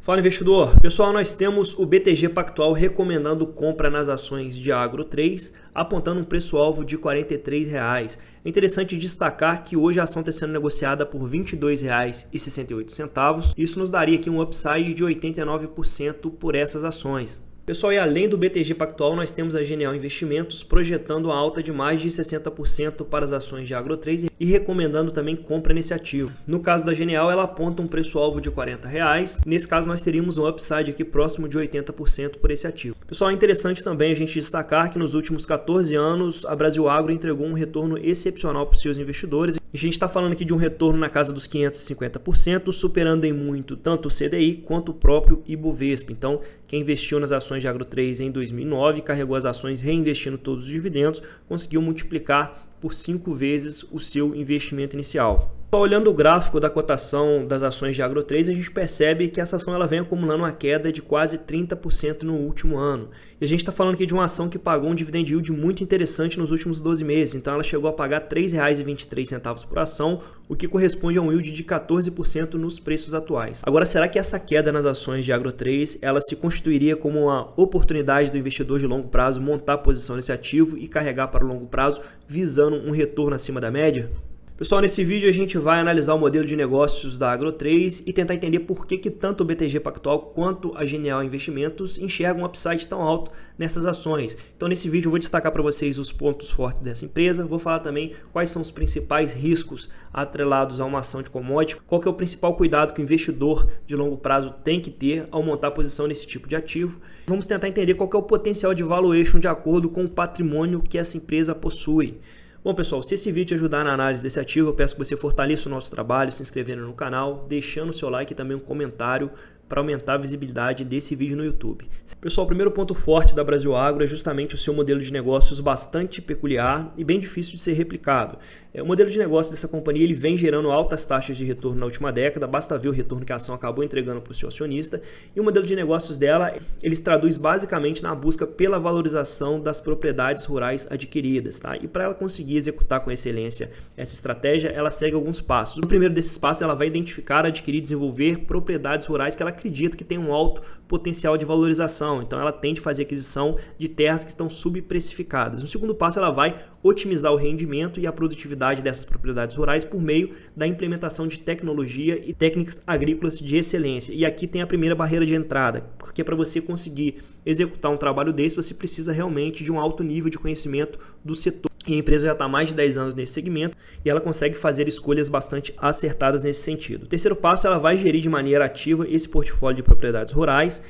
Fala investidor, pessoal, nós temos o BTG Pactual recomendando compra nas ações de Agro 3, apontando um preço-alvo de R$ 43. É interessante destacar que hoje a ação está sendo negociada por R$ 22,68. Isso nos daria aqui um upside de 89% por essas ações. Pessoal, e além do BTG Pactual, nós temos a Genial Investimentos projetando a alta de mais de 60% para as ações de Agro 3 e recomendando também compra nesse ativo. No caso da Genial, ela aponta um preço-alvo de R$ 40. Nesse caso, nós teríamos um upside aqui próximo de 80% por esse ativo. Pessoal, é interessante também a gente destacar que nos últimos 14 anos, a Brasil Agro entregou um retorno excepcional para os seus investidores. A gente está falando aqui de um retorno na casa dos 550%, superando em muito tanto o CDI quanto o próprio Ibovespa. Então, quem investiu nas ações de Agro 3 em 2009, carregou as ações reinvestindo todos os dividendos, conseguiu multiplicar por 5 vezes o seu investimento inicial. Só olhando o gráfico da cotação das ações de Agro 3, a gente percebe que essa ação ela vem acumulando uma queda de quase 30% no último ano. E a gente está falando aqui de uma ação que pagou um dividend yield muito interessante nos últimos 12 meses. Então ela chegou a pagar R$ 3,23 por ação, o que corresponde a um yield de 14% nos preços atuais. Agora, será que essa queda nas ações de Agro 3 ela se constituiria como uma oportunidade do investidor de longo prazo montar posição nesse ativo e carregar para o longo prazo, visando um retorno acima da média? Pessoal, nesse vídeo a gente vai analisar o modelo de negócios da Agro 3 e tentar entender por que tanto o BTG Pactual quanto a Genial Investimentos enxergam um upside tão alto nessas ações. Então nesse vídeo eu vou destacar para vocês os pontos fortes dessa empresa, vou falar também quais são os principais riscos atrelados a uma ação de commodity, qual que é o principal cuidado que o investidor de longo prazo tem que ter ao montar posição nesse tipo de ativo. Vamos tentar entender qual que é o potencial de valuation de acordo com o patrimônio que essa empresa possui. Bom, pessoal, se esse vídeo te ajudar na análise desse ativo, eu peço que você fortaleça o nosso trabalho, se inscrevendo no canal, deixando o seu like e também um comentário para aumentar a visibilidade desse vídeo no YouTube. Pessoal, o primeiro ponto forte da Brasil Agro é justamente o seu modelo de negócios bastante peculiar e bem difícil de ser replicado. O modelo de negócio dessa companhia ele vem gerando altas taxas de retorno na última década, basta ver o retorno que a ação acabou entregando para o seu acionista, e o modelo de negócios dela, ele se traduz basicamente na busca pela valorização das propriedades rurais adquiridas, tá? E para ela conseguir executar com excelência essa estratégia, ela segue alguns passos. No primeiro desses passos, ela vai identificar, adquirir e desenvolver propriedades rurais que ela acredita que tem um alto potencial de valorização, então ela tende a fazer aquisição de terras que estão subprecificadas. No segundo passo, ela vai otimizar o rendimento e a produtividade dessas propriedades rurais por meio da implementação de tecnologia e técnicas agrícolas de excelência. E aqui tem a primeira barreira de entrada, porque para você conseguir executar um trabalho desse, você precisa realmente de um alto nível de conhecimento do setor. E a empresa já está há mais de 10 anos nesse segmento e ela consegue fazer escolhas bastante acertadas nesse sentido. O terceiro passo, ela vai gerir de maneira ativa esse portfólio de propriedades rurais,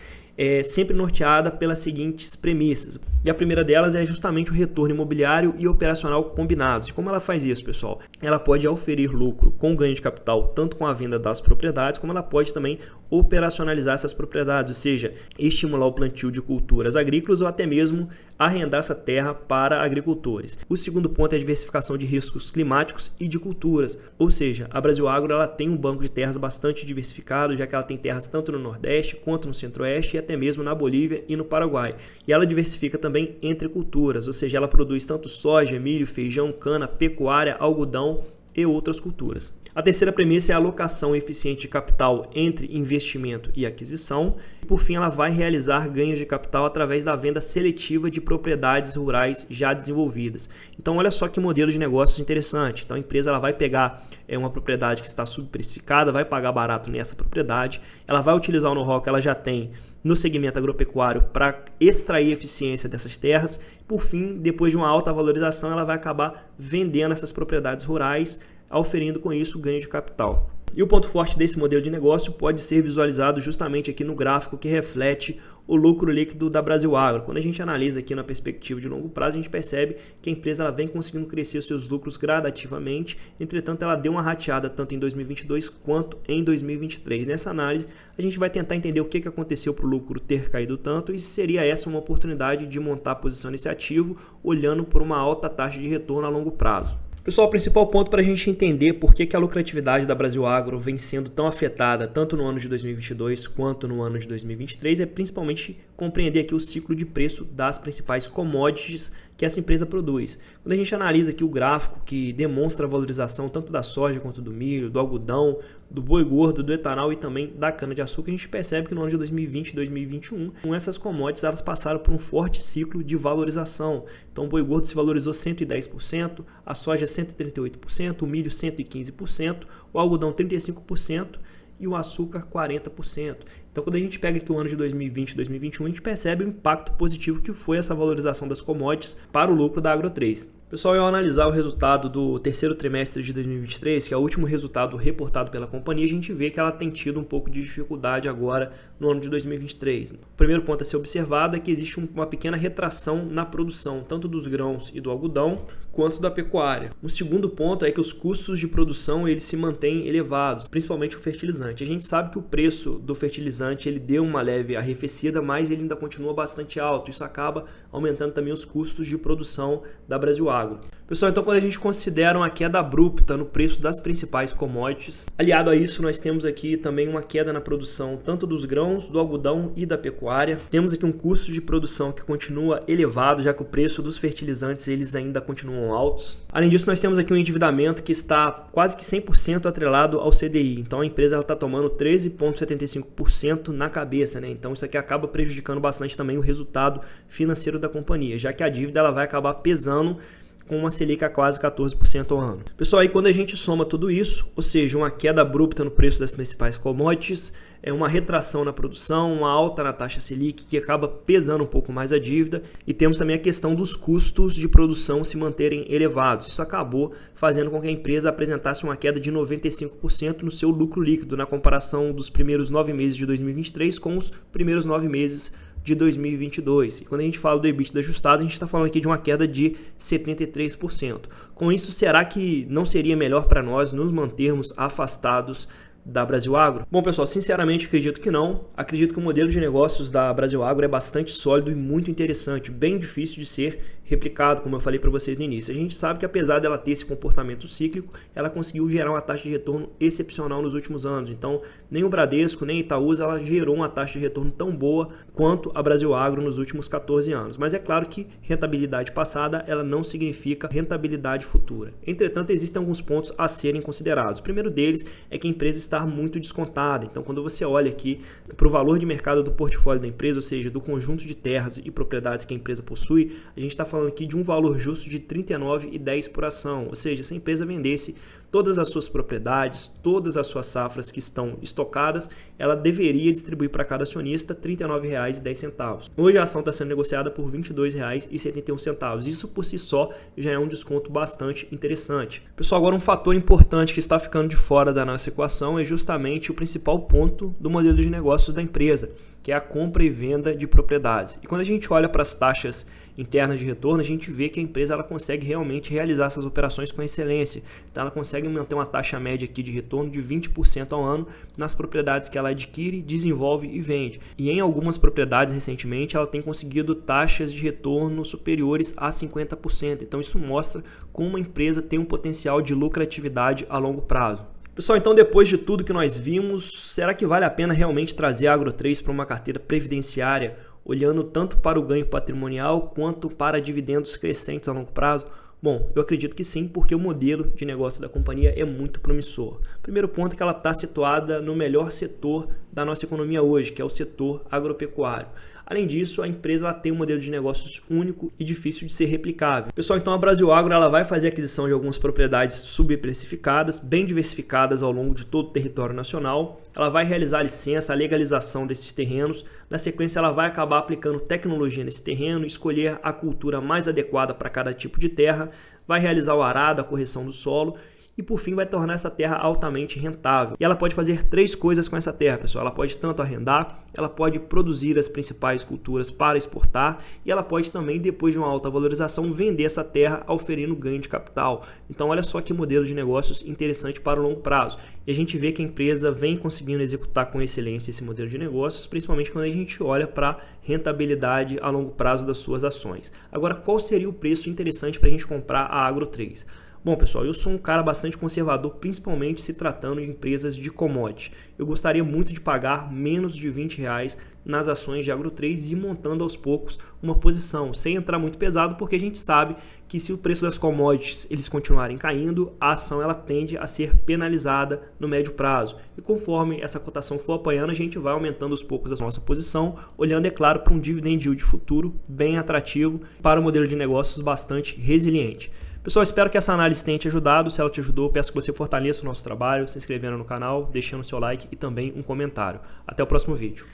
sempre norteada pelas seguintes premissas. E a primeira delas é justamente o retorno imobiliário e operacional combinados. E como ela faz isso, pessoal? Ela pode oferir lucro com ganho de capital, tanto com a venda das propriedades, como ela pode também operacionalizar essas propriedades, ou seja, estimular o plantio de culturas agrícolas ou até mesmo arrendar essa terra para agricultores. O segundo ponto é a diversificação de riscos climáticos e de culturas, ou seja, a Brasil Agro ela tem um banco de terras bastante diversificado, já que ela tem terras tanto no Nordeste quanto no Centro-Oeste e até mesmo na Bolívia e no Paraguai. E ela diversifica também entre culturas, ou seja, ela produz tanto soja, milho, feijão, cana, pecuária, algodão e outras culturas. A terceira premissa é a alocação eficiente de capital entre investimento e aquisição. E, por fim, ela vai realizar ganhos de capital através da venda seletiva de propriedades rurais já desenvolvidas. Então, olha só que modelo de negócios interessante. Então, a empresa ela vai pegar uma propriedade que está subprecificada, vai pagar barato nessa propriedade, ela vai utilizar o know-how que ela já tem no segmento agropecuário para extrair eficiência dessas terras. Por fim, depois de uma alta valorização, ela vai acabar vendendo essas propriedades rurais, oferindo com isso ganho de capital. E o ponto forte desse modelo de negócio pode ser visualizado justamente aqui no gráfico que reflete o lucro líquido da Brasil Agro. Quando a gente analisa aqui na perspectiva de longo prazo, a gente percebe que a empresa ela vem conseguindo crescer os seus lucros gradativamente, entretanto ela deu uma rateada tanto em 2022 quanto em 2023. Nessa análise, a gente vai tentar entender o que aconteceu para o lucro ter caído tanto e se seria essa uma oportunidade de montar a posição nesse ativo, olhando por uma alta taxa de retorno a longo prazo. Pessoal, o principal ponto para a gente entender por que a lucratividade da Brasil Agro vem sendo tão afetada tanto no ano de 2022 quanto no ano de 2023 é principalmente compreender aqui o ciclo de preço das principais commodities que essa empresa produz. Quando a gente analisa aqui o gráfico que demonstra a valorização tanto da soja quanto do milho, do algodão, do boi gordo, do etanol e também da cana-de-açúcar, a gente percebe que no ano de 2020 e 2021, essas commodities elas passaram por um forte ciclo de valorização. Então o boi gordo se valorizou 110%, a soja 138%, o milho 115%, o algodão 35%, e o açúcar 40%. Então, quando a gente pega aqui o ano de 2020 e 2021, a gente percebe o impacto positivo que foi essa valorização das commodities para o lucro da Agro3. Pessoal, ao analisar o resultado do terceiro trimestre de 2023, que é o último resultado reportado pela companhia, a gente vê que ela tem tido um pouco de dificuldade agora no ano de 2023. O primeiro ponto a ser observado é que existe uma pequena retração na produção, tanto dos grãos e do algodão, quanto da pecuária. O segundo ponto é que os custos de produção eles se mantêm elevados, principalmente o fertilizante. A gente sabe que o preço do fertilizante ele deu uma leve arrefecida, mas ele ainda continua bastante alto. Isso acaba aumentando também os custos de produção da Brasil Agro. Pessoal, então quando a gente considera uma queda abrupta no preço das principais commodities, aliado a isso nós temos aqui também uma queda na produção tanto dos grãos, do algodão e da pecuária. Temos aqui um custo de produção que continua elevado, já que o preço dos fertilizantes eles ainda continuam altos. Além disso, nós temos aqui um endividamento que está quase que 100% atrelado ao CDI. Então a empresa está tomando 13,75% na cabeça, né? Então isso aqui acaba prejudicando bastante também o resultado financeiro da companhia, já que a dívida ela vai acabar pesando com uma Selic a quase 14% ao ano. Pessoal, aí quando a gente soma tudo isso, ou seja, uma queda abrupta no preço das principais commodities, uma retração na produção, uma alta na taxa Selic que acaba pesando um pouco mais a dívida, e temos também a questão dos custos de produção se manterem elevados. Isso acabou fazendo com que a empresa apresentasse uma queda de 95% no seu lucro líquido na comparação dos primeiros 9 meses de 2023 com os primeiros 9 meses de 2022. E quando a gente fala do EBITDA ajustado, a gente está falando aqui de uma queda de 73%. Com isso, será que não seria melhor para nós nos mantermos afastados da Brasil Agro? Bom, pessoal, sinceramente acredito que não. Acredito que o modelo de negócios da Brasil Agro é bastante sólido e muito interessante, bem difícil de ser replicado, como eu falei para vocês no início. A gente sabe que apesar dela ter esse comportamento cíclico, ela conseguiu gerar uma taxa de retorno excepcional nos últimos anos. Então, nem o Bradesco, nem a Itaúsa, ela gerou uma taxa de retorno tão boa quanto a Brasil Agro nos últimos 14 anos. Mas é claro que rentabilidade passada, ela não significa rentabilidade futura. Entretanto, existem alguns pontos a serem considerados. O primeiro deles é que a empresa está muito descontada. Então, quando você olha aqui para o valor de mercado do portfólio da empresa, ou seja, do conjunto de terras e propriedades que a empresa possui, a gente está falando aqui de um valor justo de R$ 39,10 por ação. Ou seja, se a empresa vendesse todas as suas propriedades, todas as suas safras que estão estocadas, ela deveria distribuir para cada acionista R$ 39,10. Hoje a ação está sendo negociada por R$ 22,71. Isso por si só já é um desconto bastante interessante. Pessoal, agora um fator importante que está ficando de fora da nossa equação é justamente o principal ponto do modelo de negócios da empresa, que é a compra e venda de propriedades. E quando a gente olha para as taxas internas de retorno, a gente vê que a empresa ela consegue realmente realizar essas operações com excelência. Então ela consegue manter uma taxa média aqui de retorno de 20% ao ano nas propriedades que ela adquire, desenvolve e vende. E em algumas propriedades recentemente ela tem conseguido taxas de retorno superiores a 50%. Então isso mostra como a empresa tem um potencial de lucratividade a longo prazo. Pessoal, então depois de tudo que nós vimos, será que vale a pena realmente trazer a Agro3 para uma carteira previdenciária, olhando tanto para o ganho patrimonial quanto para dividendos crescentes a longo prazo? Bom, eu acredito que sim, porque o modelo de negócio da companhia é muito promissor. Primeiro ponto é que ela está situada no melhor setor da nossa economia hoje, que é o setor agropecuário. Além disso, a empresa ela tem um modelo de negócios único e difícil de ser replicável. Pessoal, então a Brasil Agro ela vai fazer aquisição de algumas propriedades subprecificadas, bem diversificadas ao longo de todo o território nacional. Ela vai realizar a licença, a legalização desses terrenos. Na sequência, ela vai acabar aplicando tecnologia nesse terreno, escolher a cultura mais adequada para cada tipo de terra, vai realizar o arado, a correção do solo e por fim vai tornar essa terra altamente rentável. E ela pode fazer 3 coisas com essa terra, pessoal. Ela pode tanto arrendar, ela pode produzir as principais culturas para exportar e ela pode também, depois de uma alta valorização, vender essa terra oferindo ganho de capital. Então olha só que modelo de negócios interessante para o longo prazo. E a gente vê que a empresa vem conseguindo executar com excelência esse modelo de negócios, principalmente quando a gente olha para a rentabilidade a longo prazo das suas ações. Agora, qual seria o preço interessante para a gente comprar a Agro3? Bom, pessoal, eu sou um cara bastante conservador, principalmente se tratando de empresas de commodity. Eu gostaria muito de pagar menos de R$20 nas ações de Agro3 e ir montando aos poucos uma posição, sem entrar muito pesado, porque a gente sabe que se o preço das commodities eles continuarem caindo, a ação ela tende a ser penalizada no médio prazo. E conforme essa cotação for apanhando, a gente vai aumentando aos poucos a nossa posição, olhando, é claro, para um dividend yield futuro bem atrativo para um modelo de negócios bastante resiliente. Pessoal, espero que essa análise tenha te ajudado. Se ela te ajudou, peço que você fortaleça o nosso trabalho, se inscrevendo no canal, deixando seu like e também um comentário. Até o próximo vídeo.